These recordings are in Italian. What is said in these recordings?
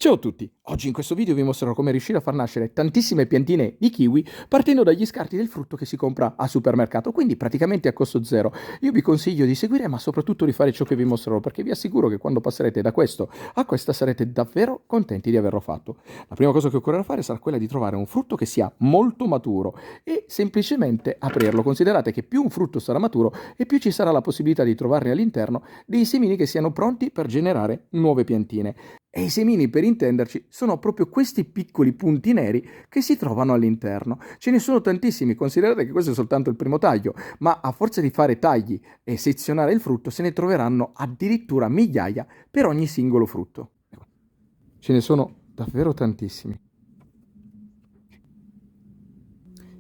Ciao a tutti! Oggi in questo video vi mostrerò come riuscire a far nascere tantissime piantine di kiwi partendo dagli scarti del frutto che si compra al supermercato, quindi praticamente a costo zero. Io vi consiglio di seguire ma soprattutto di fare ciò che vi mostrerò perché vi assicuro che quando passerete da questo a questa sarete davvero contenti di averlo fatto. La prima cosa che occorrerà fare sarà quella di trovare un frutto che sia molto maturo e semplicemente aprirlo. Considerate che più un frutto sarà maturo e più ci sarà la possibilità di trovarne all'interno dei semini che siano pronti per generare nuove piantine. E i semini, per intenderci, sono proprio questi piccoli punti neri che si trovano all'interno. Ce ne sono tantissimi, considerate che questo è soltanto il primo taglio, ma a forza di fare tagli e sezionare il frutto se ne troveranno addirittura migliaia per ogni singolo frutto. Ce ne sono davvero tantissimi.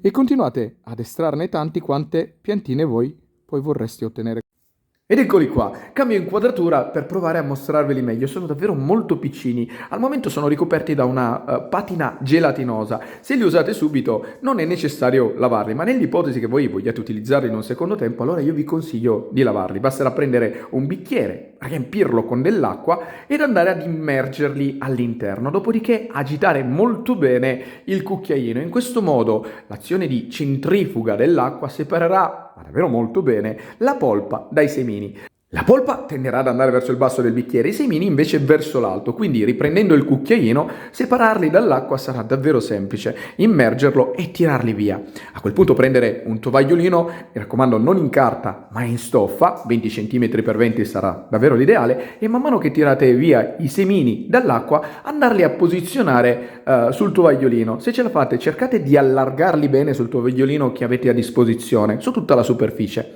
E continuate ad estrarne tanti quante piantine voi poi vorreste ottenere. Ed eccoli qua, cambio inquadratura per provare a mostrarveli meglio, sono davvero molto piccini, al momento sono ricoperti da una patina gelatinosa, se li usate subito non è necessario lavarli, ma nell'ipotesi che voi vogliate utilizzarli in un secondo tempo, allora io vi consiglio di lavarli, basterà prendere un bicchiere, riempirlo con dell'acqua ed andare ad immergerli all'interno, dopodiché agitare molto bene il cucchiaino, in questo modo l'azione di centrifuga dell'acqua separerà davvero molto bene la polpa dai semini. La polpa tenderà ad andare verso il basso del bicchiere, i semini invece verso l'alto, quindi riprendendo il cucchiaino, separarli dall'acqua sarà davvero semplice, immergerlo e tirarli via. A quel punto prendere un tovagliolino, mi raccomando non in carta ma in stoffa, 20 cm x 20 sarà davvero l'ideale, e man mano che tirate via i semini dall'acqua andarli a posizionare sul tovagliolino. Se ce la fate cercate di allargarli bene sul tovagliolino che avete a disposizione, su tutta la superficie.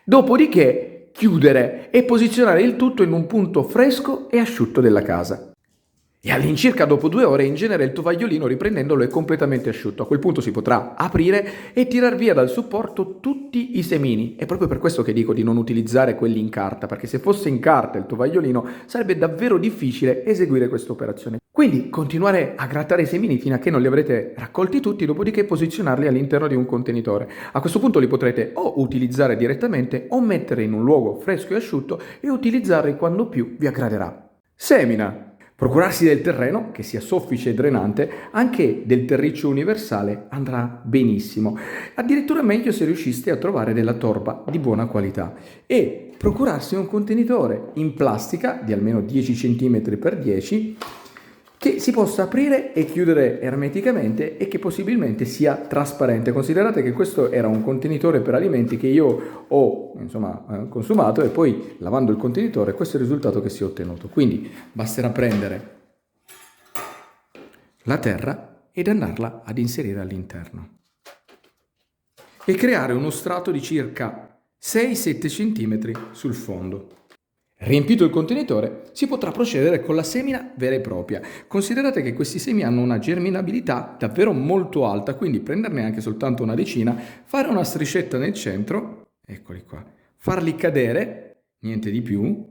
Dopodiché chiudere e posizionare il tutto in un punto fresco e asciutto della casa. E all'incirca dopo 2 ore in genere il tovagliolino riprendendolo è completamente asciutto. A quel punto si potrà aprire e tirar via dal supporto tutti i semini. È proprio per questo che dico di non utilizzare quelli in carta, perché se fosse in carta il tovagliolino sarebbe davvero difficile eseguire questa operazione. Quindi continuare a grattare i semini fino a che non li avrete raccolti tutti, dopodiché posizionarli all'interno di un contenitore. A questo punto li potrete o utilizzare direttamente o mettere in un luogo fresco e asciutto e utilizzarli quando più vi aggraderà. Semina. Procurarsi del terreno che sia soffice e drenante, anche del terriccio universale andrà benissimo. Addirittura meglio se riusciste a trovare della torba di buona qualità. E procurarsi un contenitore in plastica di almeno 10 cm x 10 che si possa aprire e chiudere ermeticamente e che possibilmente sia trasparente. Considerate che questo era un contenitore per alimenti che io ho consumato e poi lavando il contenitore questo è il risultato che si è ottenuto. Quindi basterà prendere la terra ed andarla ad inserire all'interno e creare uno strato di circa 6-7 cm sul fondo. Riempito il contenitore, si potrà procedere con la semina vera e propria. Considerate che questi semi hanno una germinabilità davvero molto alta, quindi prenderne anche soltanto una decina, fare una striscetta nel centro, eccoli qua, farli cadere, niente di più,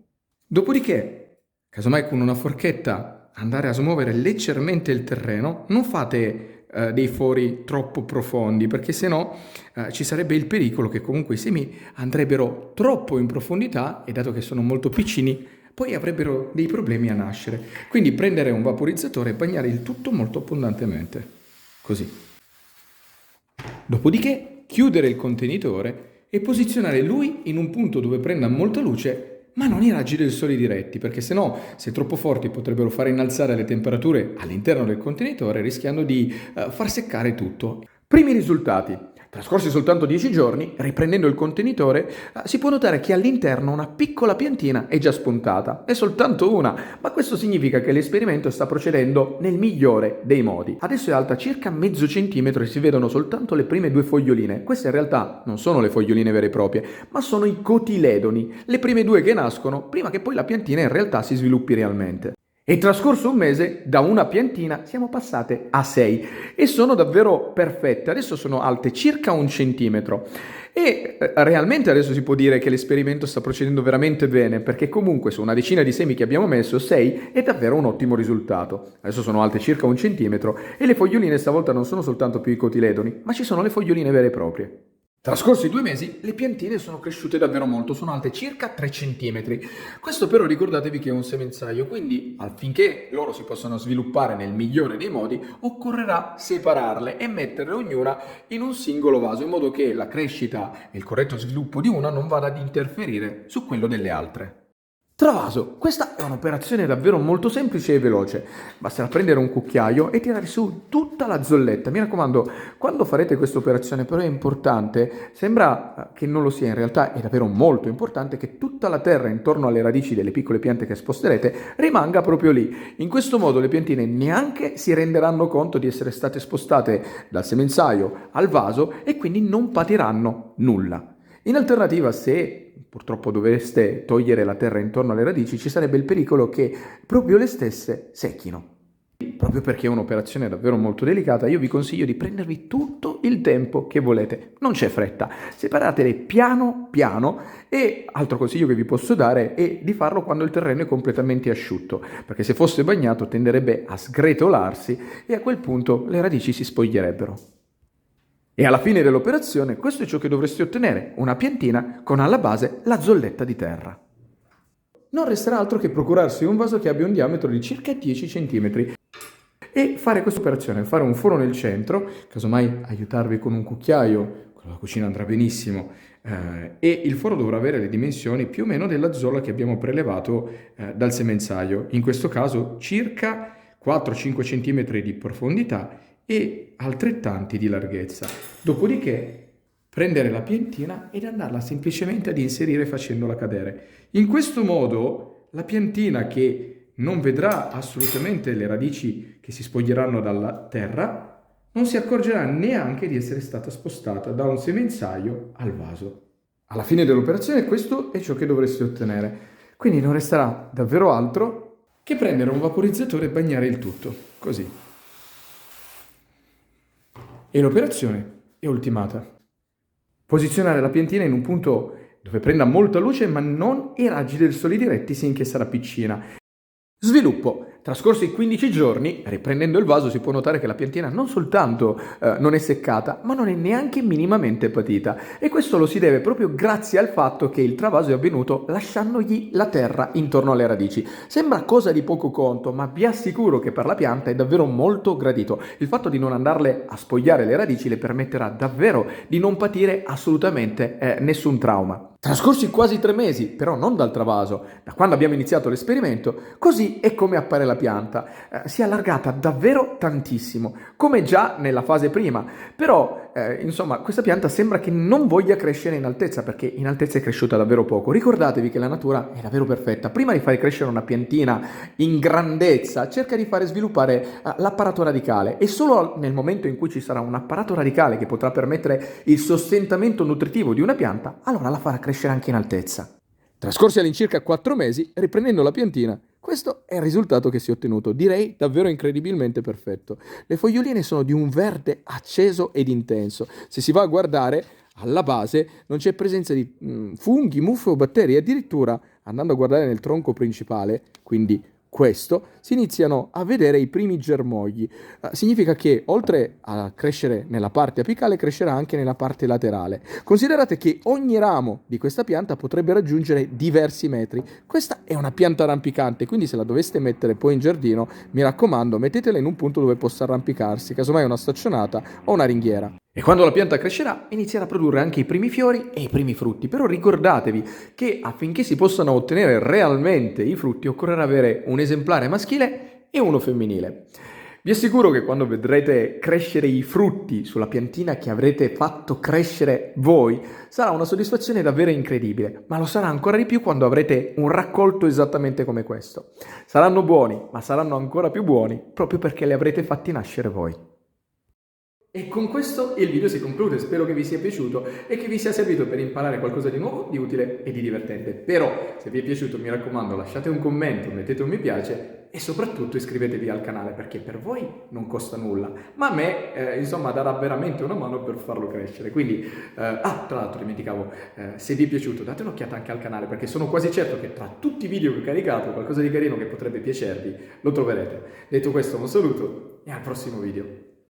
dopodiché, casomai con una forchetta, andare a smuovere leggermente il terreno, non fate dei fori troppo profondi perché sennò ci sarebbe il pericolo che comunque i semi andrebbero troppo in profondità e dato che sono molto piccini poi avrebbero dei problemi a nascere. Quindi prendere un vaporizzatore e bagnare il tutto molto abbondantemente, così. Dopodiché chiudere il contenitore e posizionare lui in un punto dove prenda molta luce ma non i raggi del sole diretti, perché sennò, se troppo forti, potrebbero far innalzare le temperature all'interno del contenitore, rischiando di far seccare tutto. Primi risultati. Trascorsi soltanto 10 giorni, riprendendo il contenitore, si può notare che all'interno una piccola piantina è già spuntata. È soltanto una, ma questo significa che l'esperimento sta procedendo nel migliore dei modi. Adesso è alta circa mezzo centimetro e si vedono soltanto le prime 2 foglioline. Queste in realtà non sono le foglioline vere e proprie, ma sono i cotiledoni, le prime 2 che nascono prima che poi la piantina in realtà si sviluppi realmente. È trascorso un mese, da una piantina siamo passate a 6 e sono davvero perfette, adesso sono alte circa 1 centimetro e realmente adesso si può dire che l'esperimento sta procedendo veramente bene perché comunque su una decina di semi che abbiamo messo 6 è davvero un ottimo risultato. Adesso sono alte circa 1 centimetro e le foglioline stavolta non sono soltanto più i cotiledoni ma ci sono le foglioline vere e proprie. Trascorsi 2 mesi, le piantine sono cresciute davvero molto, sono alte circa 3 cm. Questo però ricordatevi che è un semenzaio, quindi affinché loro si possano sviluppare nel migliore dei modi, occorrerà separarle e metterle ognuna in un singolo vaso, in modo che la crescita e il corretto sviluppo di una non vada ad interferire su quello delle altre. Travaso, questa è un'operazione davvero molto semplice e veloce. Basterà prendere un cucchiaio e tirare su tutta la zolletta. Mi raccomando, quando farete questa operazione però è importante, sembra che non lo sia, in realtà è davvero molto importante che tutta la terra intorno alle radici delle piccole piante che sposterete rimanga proprio lì. In questo modo le piantine neanche si renderanno conto di essere state spostate dal semenzaio al vaso e quindi non patiranno nulla. In alternativa, se purtroppo dovreste togliere la terra intorno alle radici, ci sarebbe il pericolo che proprio le stesse secchino. Proprio perché è un'operazione davvero molto delicata, io vi consiglio di prendervi tutto il tempo che volete. Non c'è fretta, separatele piano piano e altro consiglio che vi posso dare è di farlo quando il terreno è completamente asciutto, perché se fosse bagnato tenderebbe a sgretolarsi e a quel punto le radici si spoglierebbero. E alla fine dell'operazione questo è ciò che dovresti ottenere, una piantina con alla base la zolletta di terra. Non resterà altro che procurarsi un vaso che abbia un diametro di circa 10 cm e fare questa operazione, fare un foro nel centro, casomai aiutarvi con un cucchiaio, con la cucina andrà benissimo, e il foro dovrà avere le dimensioni più o meno della zolla che abbiamo prelevato dal semenzaio, in questo caso circa 4-5 cm di profondità e altrettanti di larghezza. Dopodiché prendere la piantina ed andarla semplicemente ad inserire facendola cadere. In questo modo la piantina, che non vedrà assolutamente le radici che si spoglieranno dalla terra, non si accorgerà neanche di essere stata spostata da un semenzaio al vaso. Alla fine dell'operazione questo è ciò che dovresti ottenere. Quindi non resterà davvero altro che prendere un vaporizzatore e bagnare il tutto, così. E l'operazione è ultimata. Posizionare la piantina in un punto dove prenda molta luce ma non i raggi del sole diretti finché sarà piccina. Sviluppo. Trascorsi 15 giorni, riprendendo il vaso, si può notare che la piantina non soltanto non è seccata, ma non è neanche minimamente patita. E questo lo si deve proprio grazie al fatto che il travaso è avvenuto lasciandogli la terra intorno alle radici. Sembra cosa di poco conto, ma vi assicuro che per la pianta è davvero molto gradito. Il fatto di non andarle a spogliare le radici le permetterà davvero di non patire assolutamente nessun trauma. Trascorsi quasi 3 mesi, però non dal travaso, da quando abbiamo iniziato l'esperimento, così è come appare la pianta. Si è allargata davvero tantissimo, come già nella fase prima, però insomma questa pianta sembra che non voglia crescere in altezza, perché in altezza è cresciuta davvero poco. Ricordatevi che la natura è davvero perfetta. Prima di fare crescere una piantina in grandezza, cerca di fare sviluppare l'apparato radicale, e solo nel momento in cui ci sarà un apparato radicale che potrà permettere il sostentamento nutritivo di una pianta, allora la farà crescere anche in altezza. Trascorsi all'incirca 4 mesi, riprendendo la piantina, questo è il risultato che si è ottenuto, direi davvero incredibilmente perfetto. Le foglioline sono di un verde acceso ed intenso. Se si va a guardare alla base non c'è presenza di funghi, muffe o batteri, addirittura andando a guardare nel tronco principale, quindi questo, si iniziano a vedere i primi germogli. Significa che oltre a crescere nella parte apicale, crescerà anche nella parte laterale. Considerate che ogni ramo di questa pianta potrebbe raggiungere diversi metri. Questa è una pianta arrampicante, quindi se la doveste mettere poi in giardino, mi raccomando, mettetela in un punto dove possa arrampicarsi, casomai una staccionata o una ringhiera. E quando la pianta crescerà, inizierà a produrre anche i primi fiori e i primi frutti. Però ricordatevi che affinché si possano ottenere realmente i frutti, occorrerà avere un esemplare maschile e uno femminile. Vi assicuro che quando vedrete crescere i frutti sulla piantina che avrete fatto crescere voi, sarà una soddisfazione davvero incredibile, ma lo sarà ancora di più quando avrete un raccolto esattamente come questo. Saranno buoni, ma saranno ancora più buoni proprio perché li avrete fatti nascere voi. E con questo il video si conclude, spero che vi sia piaciuto e che vi sia servito per imparare qualcosa di nuovo, di utile e di divertente. Però, se vi è piaciuto, mi raccomando, lasciate un commento, mettete un mi piace e soprattutto iscrivetevi al canale, perché per voi non costa nulla, ma a me, insomma, darà veramente una mano per farlo crescere. Quindi, tra l'altro dimenticavo, se vi è piaciuto date un'occhiata anche al canale, perché sono quasi certo che tra tutti i video che ho caricato, qualcosa di carino che potrebbe piacervi, lo troverete. Detto questo, un saluto e al prossimo video.